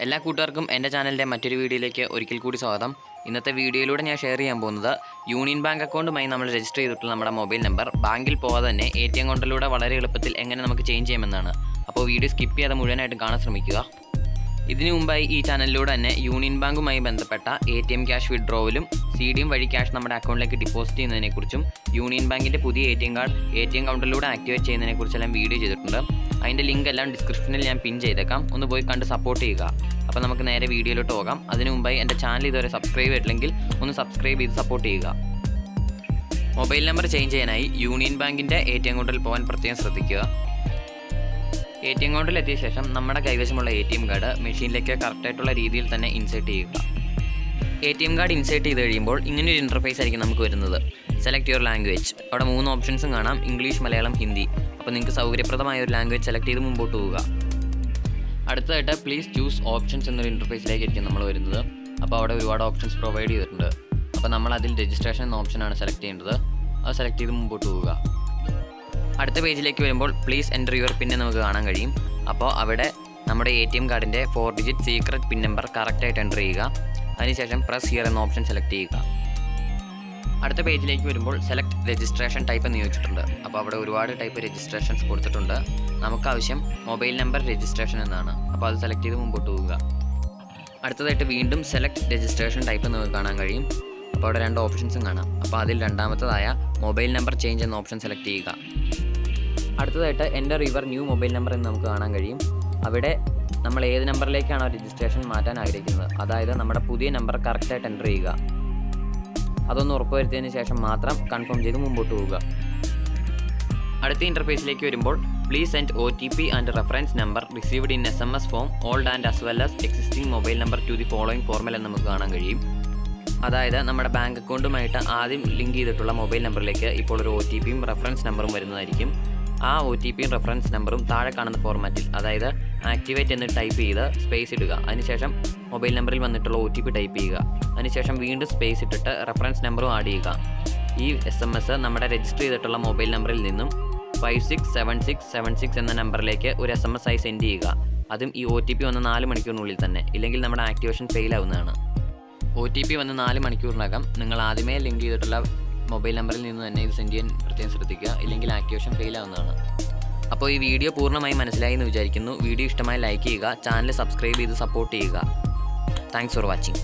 എല്ലാ കൂട്ടുകാർക്കും എൻ്റെ ചാനലിൻ്റെ മറ്റൊരു വീഡിയോയിലേക്ക് ഒരിക്കൽ കൂടി സ്വാഗതം. ഇന്നത്തെ വീഡിയോയിലൂടെ ഞാൻ ഷെയർ ചെയ്യാൻ പോകുന്നത് യൂണിയൻ ബാങ്ക് അക്കൗണ്ടുമായി നമ്മൾ രജിസ്റ്റർ ചെയ്തിട്ടുള്ള നമ്മുടെ മൊബൈൽ നമ്പർ ബാങ്കിൽ പോകാതെ തന്നെ ATM കൗണ്ടറിലൂടെ വളരെ എളുപ്പത്തിൽ എങ്ങനെ നമുക്ക് ചേഞ്ച് ചെയ്യാമെന്നാണ്. അപ്പോൾ വീഡിയോ സ്കിപ്പ് ചെയ്യാതെ മുഴുവനായിട്ട് കാണാൻ ശ്രമിക്കുക. ഇതിനു മുമ്പായി ഈ ചാനലിലൂടെ തന്നെ യൂണിയൻ ബാങ്കുമായി ബന്ധപ്പെട്ട ATM ക്യാഷ് വിഡ്രോവലും CDയും വഴി ക്യാഷ് നമ്മുടെ അക്കൗണ്ടിലേക്ക് ഡിപ്പോസിറ്റ് ചെയ്യുന്നതിനെക്കുറിച്ചും യൂണിയൻ ബാങ്കിൻ്റെ പുതിയ ATM കാർഡ് ATM കൗണ്ടറിലൂടെ ആക്ടിവേറ്റ് ചെയ്യുന്നതിനെക്കുറിച്ചെല്ലാം വീഡിയോ ചെയ്തിട്ടുണ്ട്. അതിൻ്റെ ലിങ്ക് എല്ലാം ഡിസ്ക്രിപ്ഷനിൽ ഞാൻ പിൻ ചെയ്തേക്കാം, ഒന്ന് പോയി കണ്ട് സപ്പോർട്ട് ചെയ്യുക. അപ്പോൾ നമുക്ക് നേരെ വീഡിയോയിലോട്ട് പോകാം. അതിനു മുമ്പായി എൻ്റെ ചാനൽ ഇതുവരെ സബ്സ്ക്രൈബ് ചെയ്തിട്ടില്ലെങ്കിൽ ഒന്ന് സബ്സ്ക്രൈബ് ചെയ്ത് സപ്പോർട്ട് ചെയ്യുക. മൊബൈൽ നമ്പർ ചേഞ്ച് ചെയ്യാനായി യൂണിയൻ ബാങ്കിൻ്റെ ATM കൗണ്ടറിൽ പോകാൻ പ്രത്യേകം ശ്രദ്ധിക്കുക. ATM കൗണ്ടറിൽ എത്തിയ ശേഷം നമ്മുടെ കൈവശമുള്ള ATM കാർഡ് മെഷീനിലേക്ക് കറക്റ്റായിട്ടുള്ള രീതിയിൽ തന്നെ ഇൻസേർട്ട് ചെയ്യുക. ATM കാർഡ് ഇൻസേർട്ട് ചെയ്ത് കഴിയുമ്പോൾ ഇങ്ങനെയൊരു ഇൻ്റർഫേസ് ആയിരിക്കും നമുക്ക് വരുന്നത്. Select your language. അവിടെ 3 ഓപ്ഷൻസും കാണാം: ഇംഗ്ലീഷ്, മലയാളം, ഹിന്ദി. അപ്പോൾ നിങ്ങൾക്ക് സൗകര്യപ്രദമായ ഒരു ലാംഗ്വേജ് സെലക്ട് ചെയ്ത് മുമ്പോട്ട് പോവുക. അടുത്തതായിട്ട് പ്ലീസ് ചൂസ് ഓപ്ഷൻസ് എന്നൊരു ഇൻ്റർഫേസിലേക്കായിരിക്കും നമ്മൾ വരുന്നത്. അപ്പോൾ അവിടെ ഒരുപാട് ഓപ്ഷൻസ് പ്രൊവൈഡ് ചെയ്തിട്ടുണ്ട്. അപ്പോൾ നമ്മൾ അതിൽ രജിസ്ട്രേഷൻ എന്ന ഓപ്ഷനാണ് സെലക്ട് ചെയ്യേണ്ടത്. അത് സെലക്ട് ചെയ്ത് മുമ്പോട്ട് പോവുക. അടുത്ത പേജിലേക്ക് വരുമ്പോൾ പ്ലീസ് എൻ്റർ യുവർ പിൻ നമുക്ക് കാണാൻ കഴിയും. അപ്പോൾ അവിടെ നമ്മുടെ ATM കാർഡിൻ്റെ 4 ഡിജിറ്റ് സീക്രട്ട് പിൻ നമ്പർ കറക്റ്റായിട്ട് എൻ്റർ ചെയ്യുക. അതിനുശേഷം പ്രസ് ഹിയർ എന്ന ഓപ്ഷൻ സെലക്ട് ചെയ്യുക. അടുത്ത പേജിലേക്ക് വരുമ്പോൾ സെലക്ട് രജിസ്ട്രേഷൻ ടൈപ്പ് എന്ന് ചോദിച്ചിട്ടുണ്ട്. അപ്പോൾ അവിടെ ഒരുപാട് ടൈപ്പ് രജിസ്ട്രേഷൻസ് കൊടുത്തിട്ടുണ്ട്. നമുക്കാവശ്യം മൊബൈൽ നമ്പർ രജിസ്ട്രേഷൻ എന്നാണ്. അപ്പോൾ അത് സെലക്ട് ചെയ്ത് മുമ്പോട്ട് പോവുക. അടുത്തതായിട്ട് വീണ്ടും സെലക്ട് രജിസ്ട്രേഷൻ ടൈപ്പ് നമുക്ക് കാണാൻ കഴിയും. അപ്പോൾ അവിടെ 2 ഓപ്ഷൻസും കാണാം. അപ്പോൾ അതിൽ രണ്ടാമത്തതായ മൊബൈൽ നമ്പർ ചേഞ്ച് എന്ന ഓപ്ഷൻ സെലക്ട് ചെയ്യുക. അടുത്തതായിട്ട് enter your new mobile number എന്ന് നമുക്ക് കാണാൻ കഴിയും. അവിടെ നമ്മൾ ഏത് നമ്പറിലേക്കാണോ രജിസ്ട്രേഷൻ മാറ്റാൻ ആഗ്രഹിക്കുന്നത്, അതായത് നമ്മുടെ പുതിയ നമ്പർ കറക്റ്റായിട്ട് എൻ്റർ ചെയ്യുക. അതൊന്ന് ഉറപ്പുവരുത്തിയതിന് ശേഷം മാത്രം കൺഫേം ചെയ്ത് മുമ്പോട്ട് പോവുക. അടുത്ത ഇൻ്റർഫേസിലേക്ക് വരുമ്പോൾ please send OTP and reference number received in SMS form old and as well as existing mobile number two the following formal എന്ന് നമുക്ക് കാണാൻ കഴിയും. അതായത് നമ്മുടെ ബാങ്ക് അക്കൗണ്ടുമായിട്ട് ആദ്യം ലിങ്ക് ചെയ്തിട്ടുള്ള മൊബൈൽ നമ്പറിലേക്ക് ഇപ്പോൾ ഒരു OTPയും റെഫറൻസ് നമ്പറും വരുന്നതായിരിക്കും. ആ OTPയും റെഫറൻസ് നമ്പറും താഴെ കാണുന്ന ഫോർമാറ്റിൽ, അതായത് ആക്ടിവേറ്റ് എന്ന് ടൈപ്പ് ചെയ്ത് സ്പേസ് ഇടുക. അതിനുശേഷം മൊബൈൽ നമ്പറിൽ വന്നിട്ടുള്ള OTP ടൈപ്പ് ചെയ്യുക. അതിനുശേഷം വീണ്ടും സ്പേസ് ഇട്ടിട്ട് റെഫറൻസ് നമ്പറും ആഡ് ചെയ്യുക. ഈ SMS നമ്മുടെ രജിസ്റ്റർ ചെയ്തിട്ടുള്ള മൊബൈൽ നമ്പറിൽ നിന്നും 567676 എന്ന നമ്പറിലേക്ക് ഒരു SMS ആയി സെൻഡ് ചെയ്യുക. അതും ഈ OTP വന്ന് 4 മണിക്കൂറിനുള്ളിൽ തന്നെ, ഇല്ലെങ്കിൽ നമ്മുടെ ആക്ടിവേഷൻ ഫെയിൽ ആവുന്നതാണ്. OTP വന്ന് 4 മണിക്കൂറിനകം നിങ്ങൾ ആദ്യമേ ലിങ്ക് ചെയ്തിട്ടുള്ള മൊബൈൽ നമ്പറിൽ നിന്ന് തന്നെ ഇത് സെൻഡ് ചെയ്യാൻ പ്രത്യേകം ശ്രദ്ധിക്കുക, ഇല്ലെങ്കിൽ ആക്ടിവേഷൻ ഫെയിൽ ആവുന്നതാണ്. അപ്പോൾ ഈ വീഡിയോ പൂർണ്ണമായി മനസ്സിലായി എന്ന് വിചാരിക്കുന്നു. വീഡിയോ ഇഷ്ടമായി ലൈക്ക് ചെയ്യുക, ചാനൽ സബ്സ്ക്രൈബ് ചെയ്ത് സപ്പോർട്ട് ചെയ്യുക. Thanks for watching.